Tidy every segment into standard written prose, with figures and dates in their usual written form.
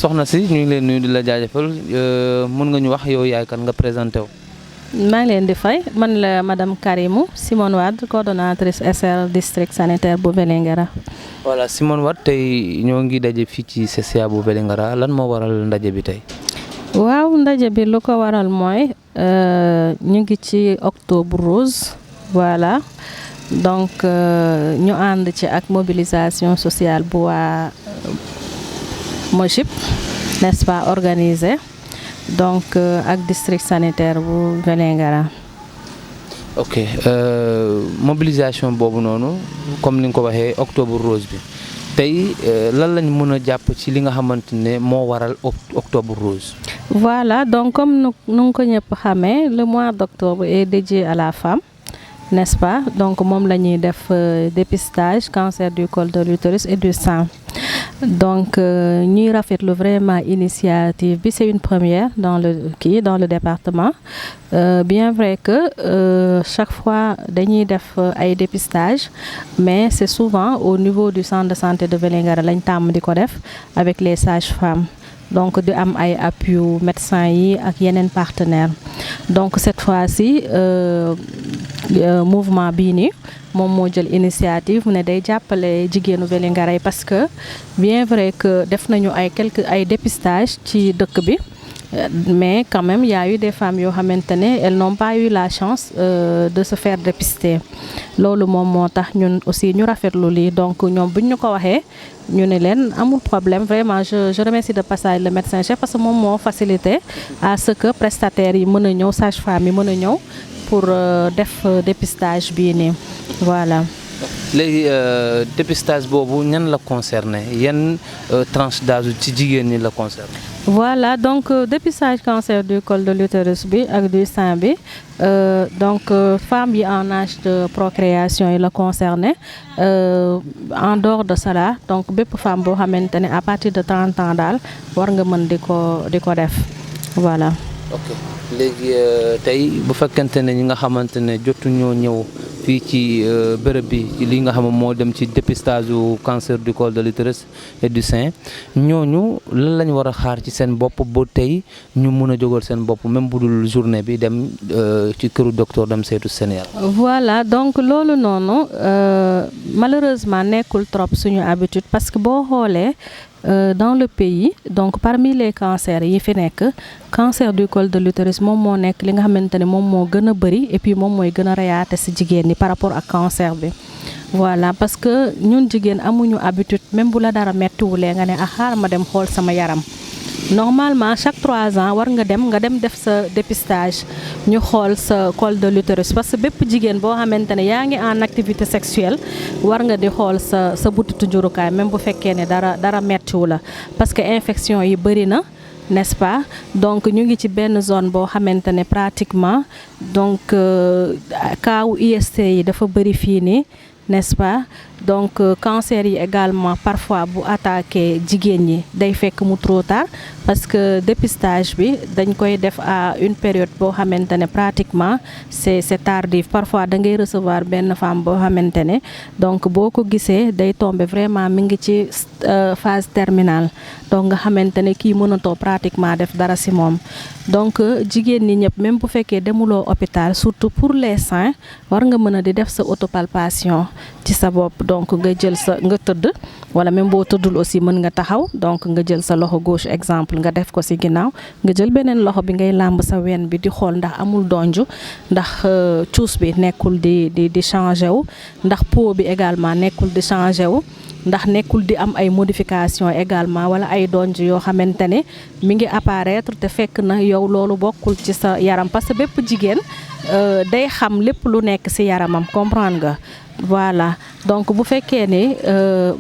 soxna si ñu ngi leen nuyu di la jaajëfal mën nga ñu wax yow yaay kan nga présenté wu. maa ngi leen di fay man la madame Karimou Simone Wade coordonnatrice SR district sanitaire bu Vélingara. voilà Simone Wade tey ñoo ngi daje fii ci CCA bu Vélingara lan moo waral ndaje bi tey. waaw ndaje bi lu ko waral mooy ñu ngi ci octobre rose voilà donc ñu ànd ci ak mobilisation sociale bu waa MOJIP n'est-ce pas organisé donc ak district sanitaire bu Vélingara. ok mobilisation boobu noonu comme ni nga ko waxee octobre rose bi tey lan lañ mën a jàpp ci li nga xamante ne moo waral octobre rose. voilà donc comme nu ko ñëpp xamee le mois d'octobre est dédié à la femme n'est-ce pas donc moom la ñuy def dépistage cancer du col de l'utérus et du sein. donc ñuy rafetlu vraiment initiative bi c'est une première dans le département bien vrai que chaque fois dañuy def ay dépistage mais c'est souvent au niveau du centre de santé de Vélingara lañ tàmm di ko def avec les sages-femmes donc di am ay appui médecins yi ak yeneen partenaires donc cette fois-ci mouvement bii nii moom moo jël initiative mu ne day jàppale jigéenu Vélingara yi parce que bien vrai que def nañu ay dépistage ci dëkk bi mais quand même y a eu des femmes yoo xamante ne elles n'ont pas eu la chance de se faire dépister loolu moom moo tax ñun aussi ñu rafetlu lii donc ñoom buñ ñu ko waxee ñu ne leen amul problème vraiment je remercie de passage le médecin chef parce que moom moo facilité à ce que prestataires yi mën a ñëw sage-femme yi mën a ñëw pour def dépistage bii nii voilà. léegi dépistage boobu ñan la concerné yan tranche d'âge ci jigéen ñi la concerné. voilà donc dépistage cancer du col de l'utérus bi ak du sein bi donc femmes yi en âge de procréation yi la concerné en dehors de cela donc bépp femme boo xamante ne à partir de 30 ans daal war nga mën di ko def voilà. ok léegi tey bu fekkente ne ñi nga xamante ne jotuñoo ñëw fii ci bërëb bi li nga xam moo dem ci dépistage du cancer du col de l'utérus et du sein ñooñu lan lañ war a xaar ci seen bopp ba tey ñu mun a jógal seen bopp même bu dul journée bi dem ci këru docteur dem seetu seen yaram. voilà donc loolu noonu malheureusement nekkul trop suñu habitude parce que boo xoolee. Dans le pays donc parmi les cancers yi fi nekk cancer du col de l'utérus moom moo nekk li nga xamante ne moom moo gën a bëri et puis moom mooy gën a reyaate ci jigéen ñi par rapport ak cancer bi voilà parce que ñun jigéen amuñu habitude même bu la dara mettiwulee nga ne xaar ma dem xool sama yaram normalement chaque 3 ans war nga dem def sa dépistage ñu xool sa col de l'utérus parce que bépp jigéen boo xamante ne yaa ngi en activité sexuelle war nga di xool sa butitu njurukaay même bu fekkee ne dara mettiwu la parce que infection yi bëri na n'est-ce pas donc ñu ngi ci benn zone boo xamante ne pratiquement donc kaawu IST yi dafa bëri fii nii n'est-ce pas donc cancer yi également parfois bu attaqué jigéen ñi day fekk mu trop tard parce que dépistage bi dañ koy def à une période boo xamante ne pratiquement c'est tardif parfois da ngay recevoir benn femme boo xamante ne donc boo ko gisee day tomber vraiment mi ngi ci phase terminale donc nga xamante ne kii mënatoo pratiquement def dara ci moom donc jigéen ñi ñëpp même bu fekkee demuloo hôpital surtout pour les seins war nga mën a di def sa autopalpation ci sa bopp donc nga jël nga tëdd wala même boo tëddul aussi mën nga taxaw donc nga jël sa loxo gauche exemple nga def ko ci ginnaaw nga jël beneen loxo bi ngay làmb sa ween bi di xool ndax amul donju ndax cuus bi nekkul di changé wu ndax peau bi également nekkul di changé wu ndax nekkul di am ay modification également wala ay donj yoo xamante ne mi ngi apparaître te fekk na yow loolu bokkul ci sa yaram parce que bépp jigéen day xam lépp lu nekk ci yaramam comprendre nga voilà donc bu fekkee ne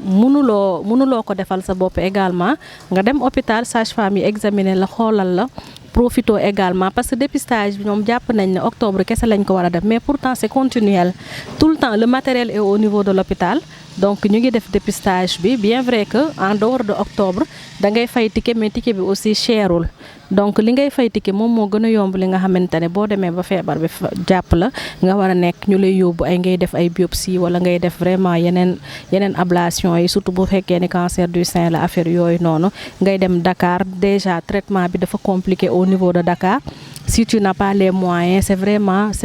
mënuloo ko defal sa bopp également nga dem hôpital sage-femme yi examiner la xoolal la profito également parce que dépistage bi ñoom jàpp nañ ne octobre kese lañ ko war a def mais pourtant c'est continuel tout le temps le matériel est au niveau de l'hôpital donc ñu ngi def dépistage bi bien vrai que en dehors de octobre da ngay fay ticket mais ticket bi aussi cherul donc li ngay fay ticket moom moo gën a yomb li nga xamante ne boo demee ba feebar bi jàpp la nga war a nekk ñu lay yóbbu ay ngay def ay biopsie wala ngay def vraiment yeneen ablation yi surtout bu fekkee ni cancer du sein la affaire yooyu noonu ngay dem Dakar déjà traitement bi dafa compliqué au niveau de Dakar. Si tu n'as pas les moyens, c'est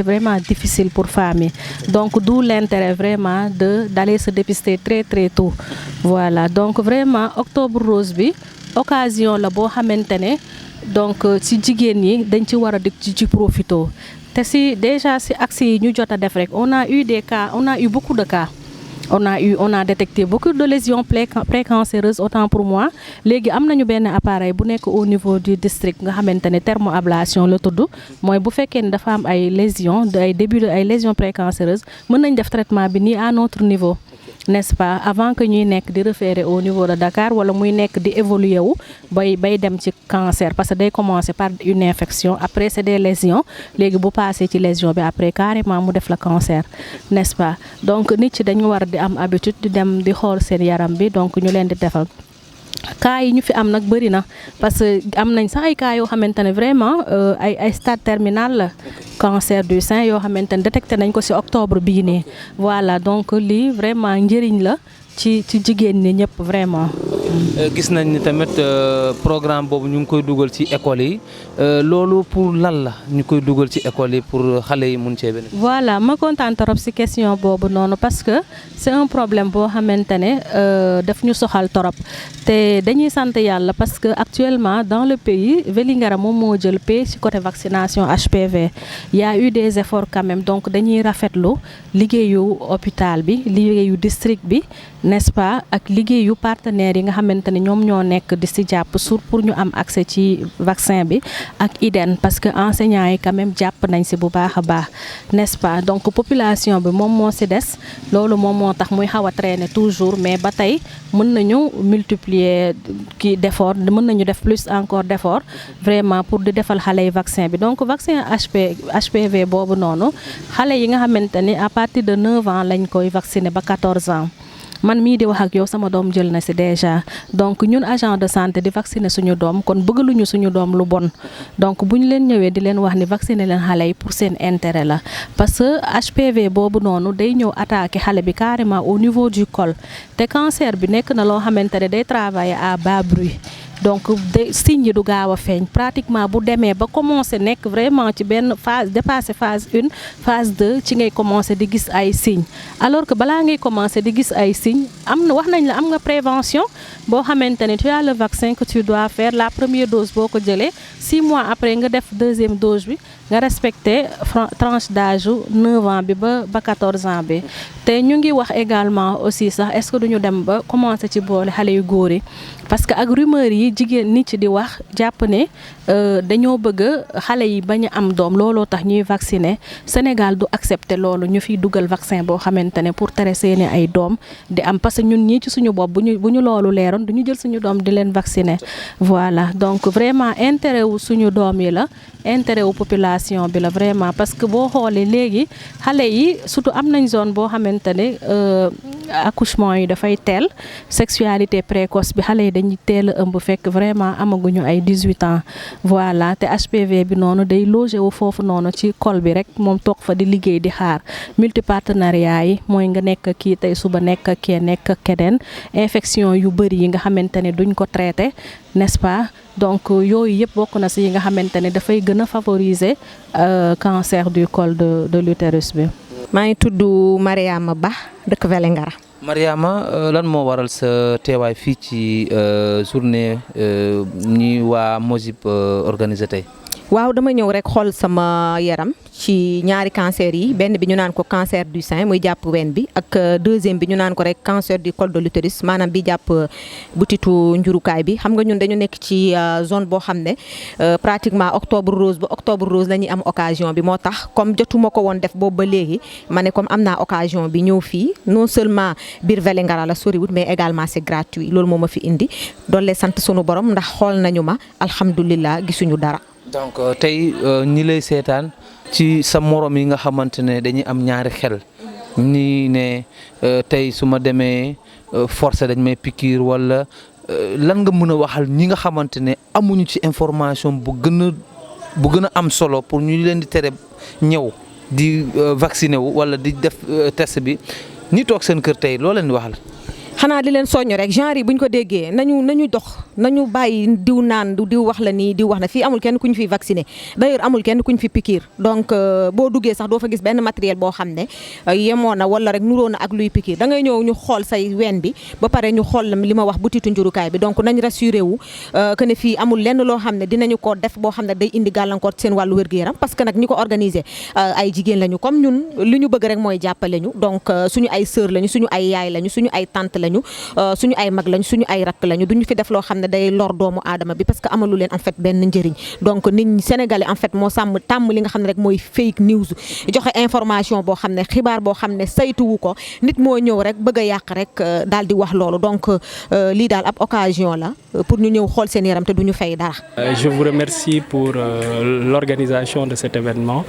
vraiment difficile pour femmes yi. Donc d'où l'intérêt vraiment d'aller se dépister très très tôt. Voilà, donc vraiment octobre rose bi occasion la boo xamante ne donc ci jigéen ñi dañ ci war a di ci profito te si déjà si axe yi ñu jot a def rek on a eu des cas, on a eu beaucoup de cas. On a détecté beaucoup de lésions précancéreuses autant pour moi léegi am nañu benn appareil bu nekk au niveau du district nga xamante ne thermoablation la tudd mooy bu fekkee ne dafa am ay lésions ay début de ay lésions précancéreuses mën nañ def traitement bi nii à notre niveau. N'est-ce pas avant que ñuy nekk di référer au niveau de Dakar wala muy nekk di évoluer wu bay dem ci cancer parce que day commencer par une infection après c'est des lésions léegi bu passé ci lésion bi après carrément mu def la cancer n'est-ce pas donc nit ci dañu war di am habitude di dem di xool seen yaram bi donc ñu leen di defal cas yi ñu fi am nag bëri na parce que am nañ sax ay cas yoo xamante ne vraiment ay stade terminal la cancer du sein yoo xamante ne détecté nañ ko ci octobre bii nii voilà donc lii vraiment njëriñ la ci jigéen ñi ñëpp vraiment. gis nañ ni tamit programme boobu ñu ngi koy dugal ci école yi loolu pour lan la ñu koy dugal ci école yi pour xale yi mun cee bénéficier. voilà ma kontaan trop ci question boobu noonu parce que c'est un problème boo xamante ne daf ñu soxal trop te dañuy sant yàlla parce que actuellement dans le pays Vélingara moom moo jël paie ci côté vaccination HPV il y a eu des efforts quand même donc dañuy rafetlu liggéeyu hôpital bi liggéeyu district bi n'est-ce pas ak liggéeyu partenaires yi nga xamante ne ñoom ñoo nekk di ci jàpp sur pour ñu am accès ci vaccin bi ak IDEN parce que enseignants yi quand même jàpp nañ ci bu baax a baax n'est-ce pas donc population bi moom moo ci des loolu moom moo tax muy xaw a traîner toujours mais ba tey mën nañu multiplier kii d'effort mën nañu def plus encore d'effort vraiment pour di defal xale yi vaccin bi donc vaccin HPV boobu noonu xale yi nga xamante ni à partir de 9 ans lañ koy vacciner ba 14 ans man mii di wax ak yow sama doom jël na ci déjà donc ñun agent de santé di vacciner suñu doom kon bëggaluñu suñu doom lu bon donc bu ñu leen ñëwee di leen wax ni vacciner leen xale yi pour seen intérêt la parce que HPV boobu noonu day ñëw attaquer xale bi carrément au niveau du col te cancer bi nekk na loo xamante ne day travailler à bas bruit donc signes yi du gaaw a feeñ pratiquement bu demee ba commencer nekk vraiment ci benn phase dépassé phase 1 phase 2 ci ngay commencer di gis ay signes alors que balaa ngay commencer di gis ay signes am na wax nañ la am nga prévention boo xamante ne tu as le vaccin que tu dois faire la première dose boo ko jëlee 6 mois après nga def deuxième dose bi nga respecter tranche d'âge 9 ans bi ba 14 ans bi te ñu ngi wax également aussi sax est-ce que duñu dem ba commencer ci boole xale yu góor yi parce que ak rumeur yi jigéen nit ci di wax jàpp ne dañoo bëgg xale yi bañ a am doom looloo tax ñuy vacciner Sénégal du accepter loolu ñu fiy dugal vaccin boo xamante ne pour tere seeni ay doom di am parce que ñun ñii ci suñu bopp bu ñu loolu leeroon duñu jël suñu doom di leen vacciner voilà donc vraiment intérêt wu suñu doom yi la intérêt wu population bi la vraiment parce que boo xoolee léegi xale yi surtout am nañ zone boo xamante ne accouchement yi dafay teel sexualité précoce bi xale yi dañuy teel a ëmb fekk vraiment amaguñu ay 18 ans voilà te HPV bi noonu day logé wu foofu noonu ci col bi rek moom toog fa di liggéey di xaar multipartenariat yi mooy nga nekk kii tey suba nekk kee nekk keneen infection yu bëri yi nga xamante ne duñ ko traité n'est-ce pas donc yooyu yëpp bokk na ci yi nga xamante ne dafay gën a favoriser cancer du col de l'utérus bi. maa ngi tudd Mariama Ba dëkk Vélingara. Mariama lan moo waral sa teewaay fii ci journée ñi waa MOJIP organisé tey. waaw dama ñëw rek xool sama yaram ci ñaari cancer yi benn bi ñu naan ko cancer du sein muy jàpp ween bi ak deuxième bi ñu naan ko rek cancer du col de l'utérus maanaam bi jàpp butitu njurukaay bi xam nga ñun dañu nekk ci zone boo xam ne pratiquement octobre rose ba octobre rose la ñuy am occasion bi moo tax comme jotuma ko woon def boobu ba léegi ma ne comme am naa occasion bi ñëw fii non seulement biir Vélingara la soriwut mais également c'est gratuit loolu moo ma fi indi doole sant sunu borom ndax xool nañu ma alhamdulilah gisuñu dara. donc tey ñi lay seetaan ci sa morom yi nga xamante ne dañuy am ñaari xel ñii ne tey su ma demee forcé dañ may piqûre wala lan nga mën a waxal ñi nga xamante ne amuñu ci information bu gën a am solo pour ñu leen di tere ñëw di vacciner wu wala di def test bi ñi toog seen kër tey loo leen di waxal. xanaa di leen soññ rek genre yi bu ñu ko déggee nañu dox nañu bàyyi diw naan diw wax la nii diw wax na fii amul kenn ku ñu fi vacciné d'ailleurs amul kenn ku ñu fi piqûre donc boo duggee sax doo fa gis benn matériel boo xam ne yemoo na wala rek nuroo na ak luy piqûre da ngay ñëw ñu xool say ween bi ba pare ñu xool li ma wax butitu njurukaay bi donc nañ rassuré wu que ne fii amul lenn loo xam ne dinañu ko def boo xam ne day indi gàllankoor seen wàllu wér-gu-yaram parce que nag ñi ko organisé ay jigéen lañu comme ñun li ñu bëgg rek mooy jàppale ñu donc suñu ay sœur lañu suñu ay yaay lañu suñu ay tante lañu suñu ay mag lañ suñu ay rakk lañu duñu fi def loo xam ne day lor doomu aadama bi parce que amalu leen en fait benn njëriñ donc nit ñi sénégalais en fait moo tàmm li nga xam ne rek mooy fake news joxe information boo xam ne xibaar boo xam ne saytuwu ko nit moo ñëw rek bëgg a yàq rek daal di wax loolu donc lii daal ab occasion la pour ñu ñëw xool seen yaram te duñu fay dara. Je vous remercie pour l'organisation de cet événement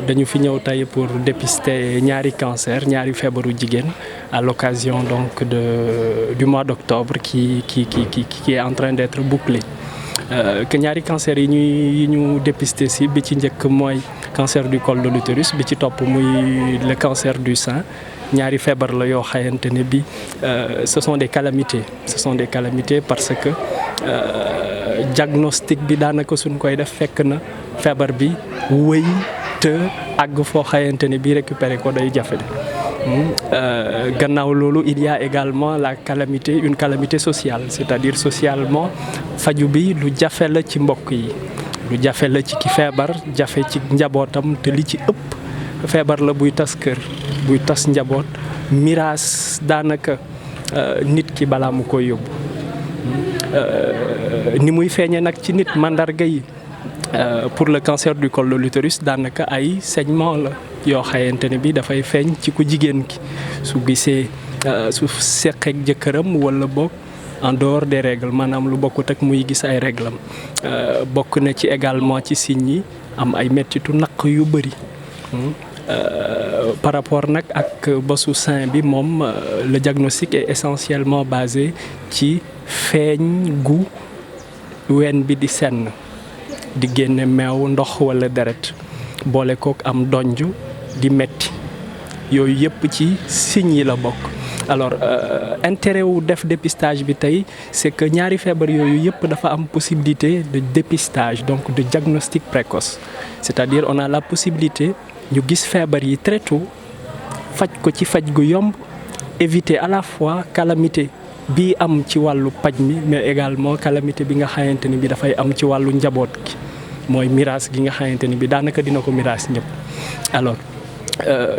dañu fi ñëw tey pour dépister ñaari cancer ñaari feebaru jigéen à l'occasion donc du mois d'octobre qui est en train d'être bouclé. Que ñaari cancer yi ñu dépisté si bi ci njëkk mooy cancer du col de l'utérus bi ci topp muy le cancer du sein ñaari feebar la yoo xamante ne bi ce sont des calamités parce que diagnostic bi daanaka suñ koy def fekk na feebar bi wëy te àgg foo xamante ne bi récupérer ko day jafe. Gannaaw loolu il y a également une calamité sociale, c'est-à-dire socialement faju bi lu jafe la ci mbokk yi lu jafe la ci ki feebar jafe ci njabootam te li ci ëpp feebar la buy tas kër buy tas njaboot miraas daanaka nit ki balaa mu koy yóbbu ni muy feeñe nag ci nit mandarga yi pour le cancer du col de l'utérus daanaka ay saignement la yoo xamante ne bi dafay feeñ ci ku jigéen ki su gisee su seqeek jëkkëram wala boog en dehors des règles maanaam lu bokkut ak muy gis ay réglam bokk na ci également ci signes yi am ay mettitu naq yu bëri par rapport nag ak bosu sein bi moom le diagnostic est essentiellement basé ci feeñ gu ween bi di senn di génne meew ndox wala deret boole kook am donj di metti yooyu yëpp ci signes yi la bokk alors intérêt wu def dépistage bi tey c'est que ñaari feebar yooyu yëpp dafa am possibilité de dépistage donc de diagnostic précoce c'est-à-dire on a la possibilité ñu gis feebar yi très tôt faj ko ci faj gu yomb éviter à la fois calamité bi am ci wàllu paj mi mais également calamité bi nga xamante ni bi dafay am ci wàllu njaboot gi mooy miraas gi nga xamante ni bi daanaka dina ko miraas ñëpp alors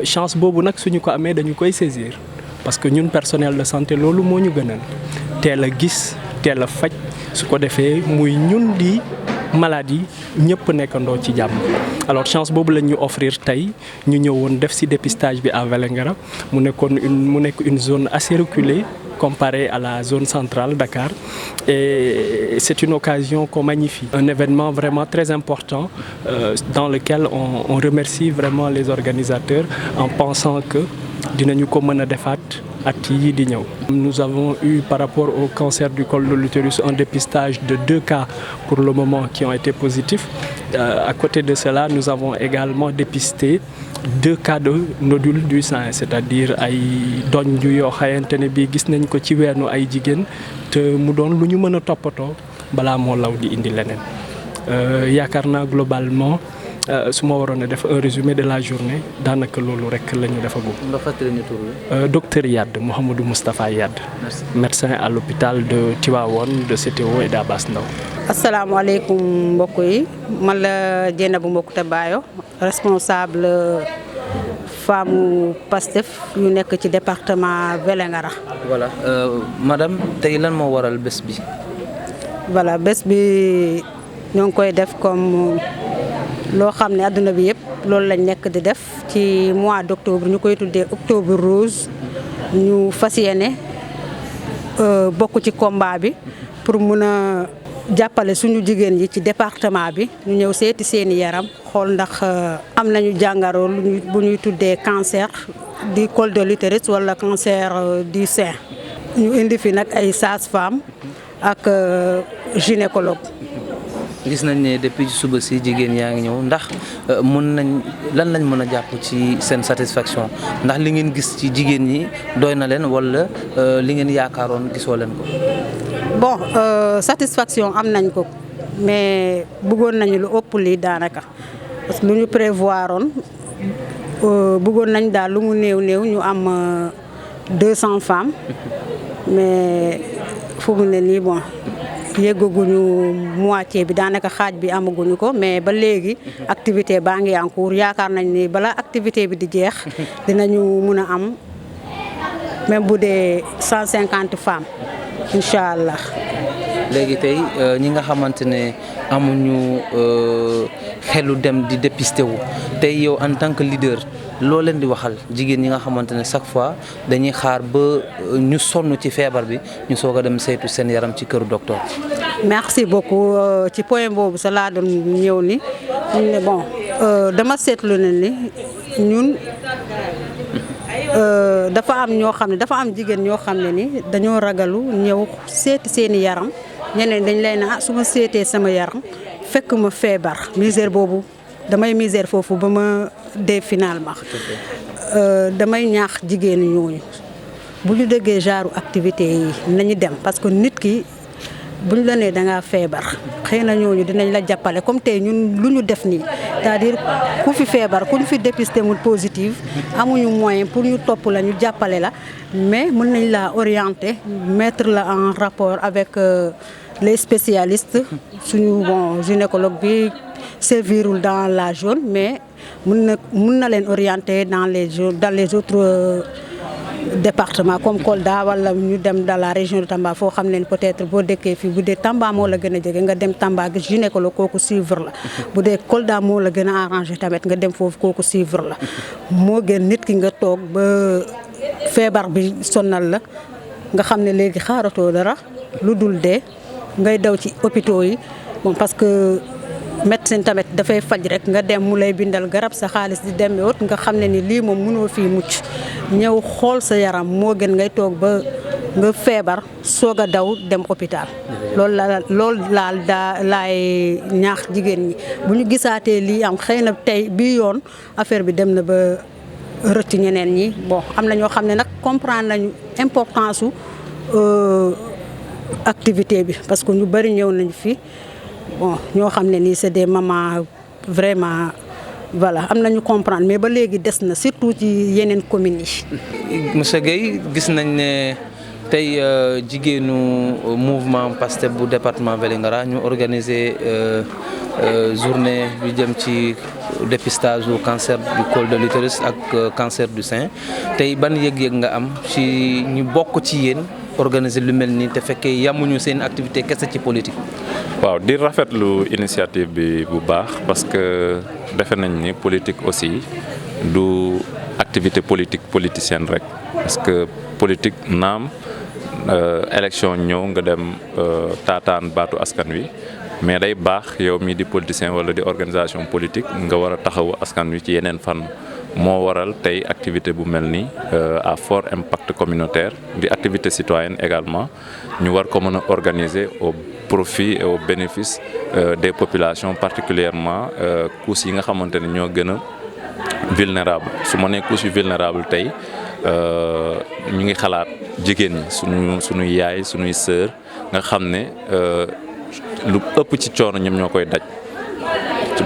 chance boobu nag suñu ko amee dañu koy saisir parce que ñun personnel de santé loolu moo ñu gënal teel a gis teel a faj su ko defee muy ñun di maladie ñëpp nekkandoo ci jàmm alors chance boobu la ñu offrir tey ñu ñëwoon def ci dépistage bi à Vélingara mu nekk une zone assez reculée comparé à la zone centrale Dakar et c'est une occasion qu'on magnifie. Un événement vraiment très important dans lequel on remercie vraiment les organisateurs en pensant que dinañu ko mën a defaat at yi di ñëw. Nous avons eu par rapport au cancer du col de l'utérus un dépistage de 2 cas pour le moment qui ont été positifs. À côté de cela, nous avons également dépisté 2 cas de nodules du sein, c'est-à-dire ay doñ yoo xamante ne bii gis nañ ko ci weenu ay jigéen te mu doon lu ñu mën a toppatoo balaa moo law di indi leneen. Yaakaar naa globalement su ma waroon a def un résumé de la journée daanaka loolu rek la ñu defagum. nga fàttali ñu tur bi. Docteur Yade Mouhamadou Moustapha Yade. Merci. Médecin à l'hôpital de Tivaouane de CTO et d'Abass Ndao. asalaamaaleykum mbokk yi man la Dieynaba Mbokouta Bayo responsable femme Pastef yu nekk ci département Vélingara. voilà madame tey lan moo waral bés bi. voilà bés bi ñoo ngi koy def comme loo xam ne adduna bi yëpp loolu lañ nekk di def ci mois d'octobre ñu koy tuddee octobre rose ñu fas yéene bokk ci combat bi pour mun a jàppale suñu jigéen yi ci département bi ñu ñëw seeti seeni yaram xool ndax am nañu jàngaro bu ñuy tuddee cancer du col de l'utérus wala cancer du sein ñu indi fi nag ay sages-femmes ak gynécologue. gis nañ ne depuis suba si jigéen yaa ngi ñëw ndax mën nañ lan lañ mën a jàpp ci seen satisfaction ndax li ngeen gis ci jigéen ñi doy na leen wala li ngeen yaakaaroon gisoo leen ko. bon satisfaction am nañ ko mais bëggoon nañu lu ëpp lii daanaka parce que lu ñu prévoiroon bëggoon nañ daal lu mu néew ñu am 200 femmes mais fu mu ne nii bon. yeggaguñu moitié bi daanaka xaaj bi amaguñu ko mais ba léegi activité baa ngi en cours yaakaar nañ ni balaa activité bi di jeex dinañu mun a am même bu dee 150 femmes incha allah. léegi tey ñi nga xamante ne amuñu xelu dem di dépister wu tey yow en tant que leader loo leen di waxal jigéen ñi nga xamante ne chaque fois dañuy xaar ba ñu sonn ci feebar bi ñu soog a dem saytu seen yaram ci këru docteur. merci beaucoup ci point boobu sa laa doon ñëw ni ne bon dama seetlu ne ni ñun dafa am ñoo xam ne dafa am jigéen ñoo xam ne ni dañoo ragalu ñëw seeti seeni yaram ñeneen dañ lay na su ma seetee sama yaram fekk ma feebar misère boobu damay misère foofu ba ma dee finalement damay ñaax jigéen ñooñu bu ñu déggee genre activité yi nañu dem parce que nit ki bu ñu la nee da ngaa feebar xëy na ñooñu dinañ la jàppale comme tey ñun lu ñu def nii c'est-à-dire ku fi feebar ku ñu fi dépisté mu positive amuñu moyen pour ñu topp la ñu jàppale la mais mën nañ la orienter mettre la en rapport avec les spécialistes suñu bon gynécologue bi servirul dans la zone mais mën na leen orienter dans les autres départements comme Kolda wala ñu dem dans la région de Tamba foo xam ne peut-être boo dëkkee fii bu dee Tamba moo la gën a jege nga dem Tamba gis gynécologue kooku suivre la bu dee Kolda moo la gën a arrangé tamit nga dem foofu kooku suivre la moo gën nit ki nga toog ba feebar bi sonnal la nga xam ne léegi xaaratoo dara lu dul dee ngay daw ci hôpitaux yi bon parce que médecin tamit dafay faj rek nga dem mu lay bindal garab sa xaalis di dem yoot nga xam ne ni lii moom mënoo fii mucc ñëw xool sa yaram moo gën ngay toog ba nga feebar soog a daw dem hôpital loolu laay ñaax jigéen ñi bu ñu gisaatee lii am xëy na tey bii yoon affaire bi dem na ba rëcc ñeneen ñi bon am na ñoo xam ne nag comprendre nañu importance su activité bi parce que ñu bari ñëw nañu fi bon ñoo xam ne nii c'est des mamans vraiment voilà am nañu comprendre mais ba léegi des na surtout ci yeneen communes yi. monsieur Guèye gis nañ ne tey jigéenu mouvement Pastef bu département Vélingara ñu organiser journée bi jëm ci dépistage du cancer du col de l'utérus ak cancer du sein tey ban yëg-yëg nga am ci ñu bokk ci yéen organiser lu mel nii te fekkee yamuñu seen activité kese ci politique. waaw di rafetlu initiative bi bu baax parce que defe nañ ni politique aussi du activité politique politicienne rek parce que politique naam élection ñëw nga dem taataan baatu askan wi mais day baax yow mii di politicien wala di organisation politique nga war a taxawu askan wi ci yeneen fànn moo waral tey activité bu mel ni à fort impact communautaire di activité citoyenne également ñu war ko mën a organiser au profit et au bénéfice des populations particulièrement couches yi nga xamante ne ñoo gën a vulnérable su ma nee couche yu vulnérable tey ñu ngi xalaat jigéen ñi suñuy yaay suñuy sœur nga xam ne lu ëpp ci coono ñoom ñoo koy daj ci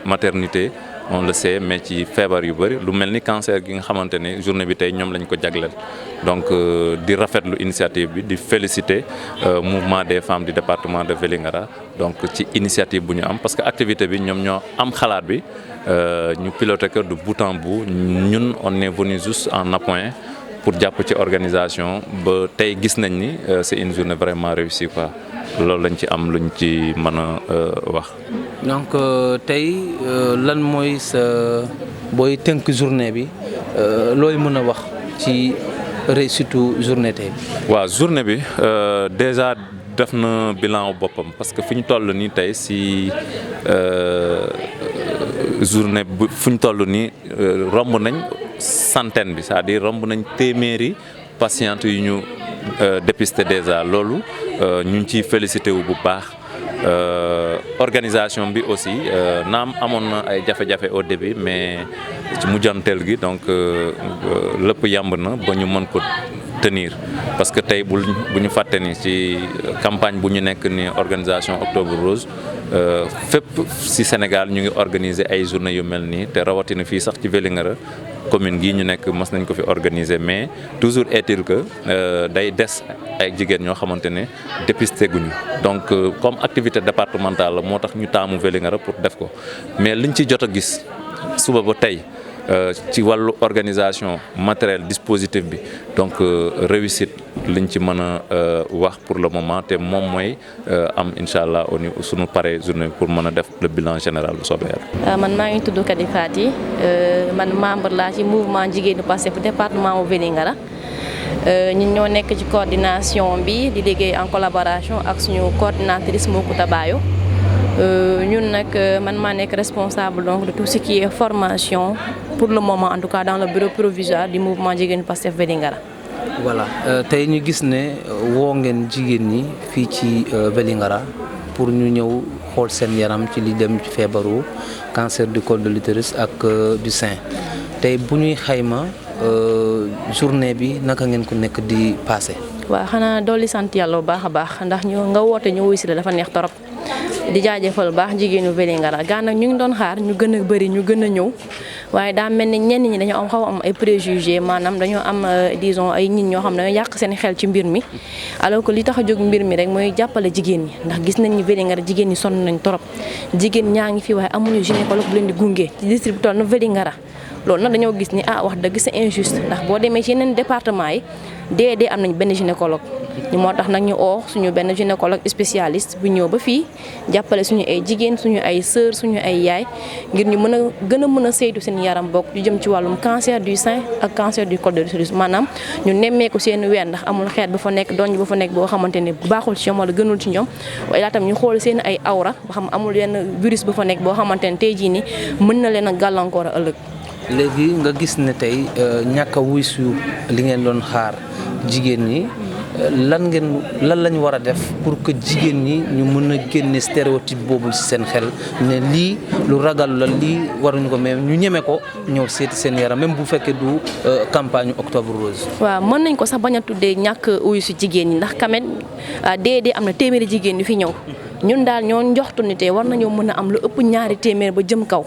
maternité on le sait mais ci feebar yu bëri lu mel ni cancer gi nga xamante ne journée bi tey ñoom lañ ko jagleel donc di rafetlu initiative bi di féliciter mouvement des femmes du département de Vélingara donc ci initiative bu ñu am parce que activité bi ñoom ñoo am xalaat bi ñu piloté que de bout en bout ñun on est venu juste en appoint pour jàpp ci organisation ba tey gis nañ ni c'est une journée vraiment réussie quoi loolu lañ ci am luñ ci mën a wax. donc tey lan mooy sa booy tënk journée bi looy mën a wax ci réussite journée tey bi. waaw journée bi déjà def na bilan boppam parce que fi ñu toll nii tey si journée bu fu ñu toll nii romb nañ centaine bi c'est-à-dire romb nañ téeméeri patientes yu ñu dépisté déjà loolu ñu ngi ciy félicité wu bu baax. Organisation bi aussi naam amoon na ay jafe-jafe au début mais ci mujjanteel gi donc lépp yamb na ba ñu mën ko tenir parce que tey bu ñu fàtte ni ci campagne bu ñu nekk ni organisation Octobre Rose fépp ci Sénégal ñu ngi organiser ay journée yu mel nii te rawatina fii sax ci Vélingara commune gii ñu nekk mës nañ ko fi organiser mais toujours est-il que day des ay jigéen ñoo xamante ne dépisté guñu donc comme activité départementale la moo tax ñu taamu Vélingara pour def ko mais liñ ci jot a gis suba ba tey ci wàllu organisation matériel dispositif bi donc réussite liñ ci mën a wax pour le moment te moom mooy am incha allah au niveau suñu paree journée pour mën a def le bilan général bu soobee yàlla. man maa ngi tudd Kadi Fati man membre laa ci mouvement jigéenu Pastef département bu Vélingara ñun ñoo nekk ci coordination bi di liggéey en collaboration ak suñu coordinatrice Mokuta Bayo ñun nag man maa nekk responsable donc de tout ce qui est formation pour le moment en tout cas dans le bureau provisoire du mouvement jigéenu Pastef Vélingara. voilà tey ñu gis ne woo ngeen jigéen ñi fii ci Vélingara pour ñu ñëw xool seen yaram ci li dem ci feebaru cancer du col de l'utérus ak du sein tey bu ñuy xayma journée bi naka ngeen ko nekk di passé. waaw xanaa dolli sant yàlla bu baax a baax ndax ñu nga woote ñu wuy si la dafa neex torop di jaajëfal baax jigéenu Vélingara gaa nag ñu ngi doon xaar ñu gën a bëri ñu gën a ñëw waaye daa mel ni ñenn ñi dañoo am xaw am ay préjugés maanaam dañoo am disons ay nit ñoo xam ne dañoo yàq seen xel ci mbir mi alors que li tax a jóg mbir mi rek mooy jàppale jigéen ñi ndax gis nañ ni Vélingara jigéen ñi sonn nañ torop jigéen ñaa ngi fi waaye amuñu gynécologue bu leen di gunge ci district bi toll na Vélingara loolu nag dañoo gis ni wax dëgg c'est injuste ndax boo demee ci yeneen département yi dee am nañ benn gynécologue ñu moo tax nag ñu suñu benn gynécologue spécialiste bu ñëw ba fii jàppale suñu ay jigéen suñu ay sœur suñu ay yaay ngir ñu mën a gën a mën a saytu seen yaram bokk ñu jëm ci wàllum cancer du sein ak cancer du col de l'utérus maanaam ñu nemmeeku seen ween ndax amul xeet ba fa nekk donj ba fa nekk boo xamante ne baaxul ci ñoom wala gënul ci ñoom waaye laa tam ñu xool seen ay awra ba xam amul yenn virus ba fa nekk boo xamante ne tey jii ni mën na leen a gàllankoor a ëllëg. léegi nga gis ne tey ñàkk a wuy su li ngeen doon xaar jigéen ñi lan lañu war a def pour que jigéen ñi ñu mën a génne stéréotype boobu ci seen xel ne lii lu ragal la lii waruñu ko mais ñu ñeme ko ñëw seeti seen yaram même bu fekkee du campagne Octobre Rose. waaw mën nañ ko sax bañ a tuddee ñàkk wuyu si jigéen ñi ndax quand même dee am na téeméeri jigéen yu fi ñëw ñun daal ñoo njoxtu ni tey war nañoo mën a am lu ëpp ñaari téeméer ba jëm kaw.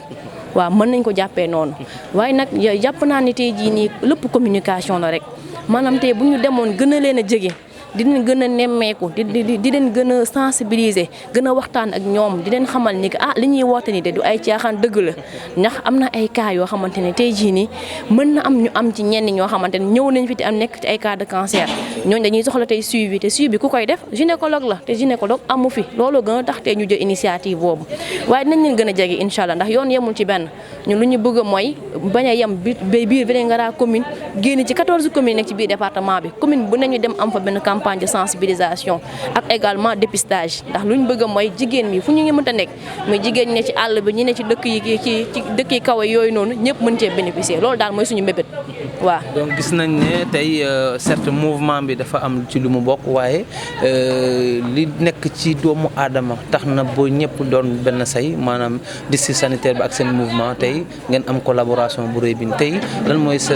waaw mën nañ ko jàppee noonu waaye nag jàpp naa ni tey jii nii lépp communication la rek maanaam tey bu ñu demoon gën a leen a jege di leen gën a nemmeeku di leen gën a sensibiliser gën a waxtaan ak ñoom di leen xamal ni que li ñuy woote ni de du ay caaxaan dëgg la ndax am na ay cas yoo xamante ne tey jii nii mën na am ñu am ci ñenn ñoo xamante ne ñëw nañ fi te am nekk ci ay cas de cancer ñooñu dañuy soxla tey suivi te suivi ku koy def gynécologue la te gynécologue amu fi loolu gën a tax tey ñu jël initiative boobu waaye dinañ leen gën a jege incha allah ndax yoon yemul ci benn ñun lu ñu bëgg mooy bañ a yem biir Vélingara commune génn ci 14 communes nekk ci biir département bi commune bu nañu dem am fa benn campagne de sensibilisation ak également dépistage ndax lu ñu bëgg mooy jigéen mi fu ñu ngi mënta nekk muy jigéen ñi ne ci àll bi ñi ne ci dëkk yi ci dëkk yi kaw yooyu noonu ñëpp mën cee bénéficier loolu daal mooy suñu mbébét waaw. donc gis nañ ne tey certes mouvement bi dafa am ci lu mu bokk waaye li nekk ci doomu aadama tax na boo ñëpp doon benn say maanaam district sanitaire bi ak seen mouvement tey ngeen am collaboration bu rëy bi tey lan mooy sa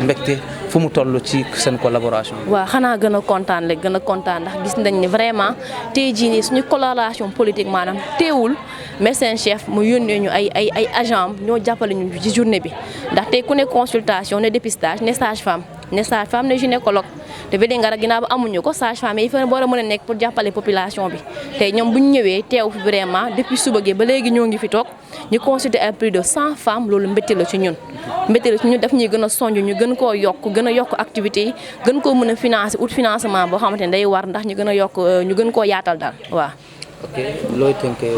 mbégte fu mu toll ci seen collaboration. waaw xanaa gën a kontaan rek gën a kontaan ndax gis nañ ni vraiment tey jii nii suñu collaboration politique maanaam teewul médecin chef mu yónnee ñu ay agent ñoo jàppale ñu ci journée bi ndax tey ku ne consultation ne dépistage ne sage-femme ne gynécologue te Vélingara ginnaaw ba amuñu ko sage-femme yi fa war a mën a nekk pour jàppale population bi tey ñoom bu ñu ñëwee teew fi vraiment depuis suba gi ba léegi ñoo ngi fi toog ñu consulter ay plus de 100 femmes loolu mbétti la ci ñun. mbétti la ci ñun daf ñuy gën a sonj ñu gën koo yokk gën a yokk activités yi gën koo mën a financer financement boo xamante ne day war ndax ñu gën a yokk ñu gën koo yaatal daal waaw. ok looy tënkee.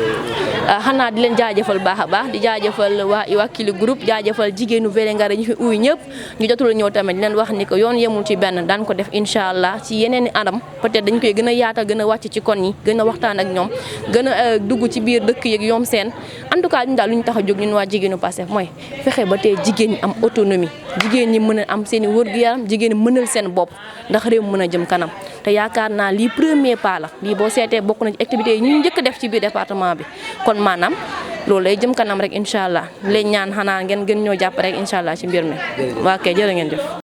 xanaa di leen jaajëfal baax a baax di jaajëfal waa Iwakili groupe jaajëfal jigéenu Vélingara ñu fi uy ñëpp ñu jotul ñëw tamit di leen wax ni ko yoon yemul ci benn daan ko def incha allah ci yeneen i anam peut-être dañ koy gën a yaatal gën a wàcc ci kon yi gën a waxtaan ak ñoom gën a dugg ci biir dëkk yeeg yoom seen en tout cas ñun daal lu ñu tax a jóg ñun waa jigéenu Pastef mooy fexe ba tey jigéen ñi am autonomie jigéen ñi mën a am seen i wër-gu-yaram jigéen ñi mënal seen bopp ndax réew mën a jëm kanam te yaakaar naa lii premier pas la lii boo seetee bokk na ci activités yi ñu njëkk def ci biir département bi kon maanaam loolu lay jëm kanam rek incha allah leen ñaan xanaa ngeen gën ñoo jàpp rek incha allah ci mbir mi waa kay jërë ngeen jëf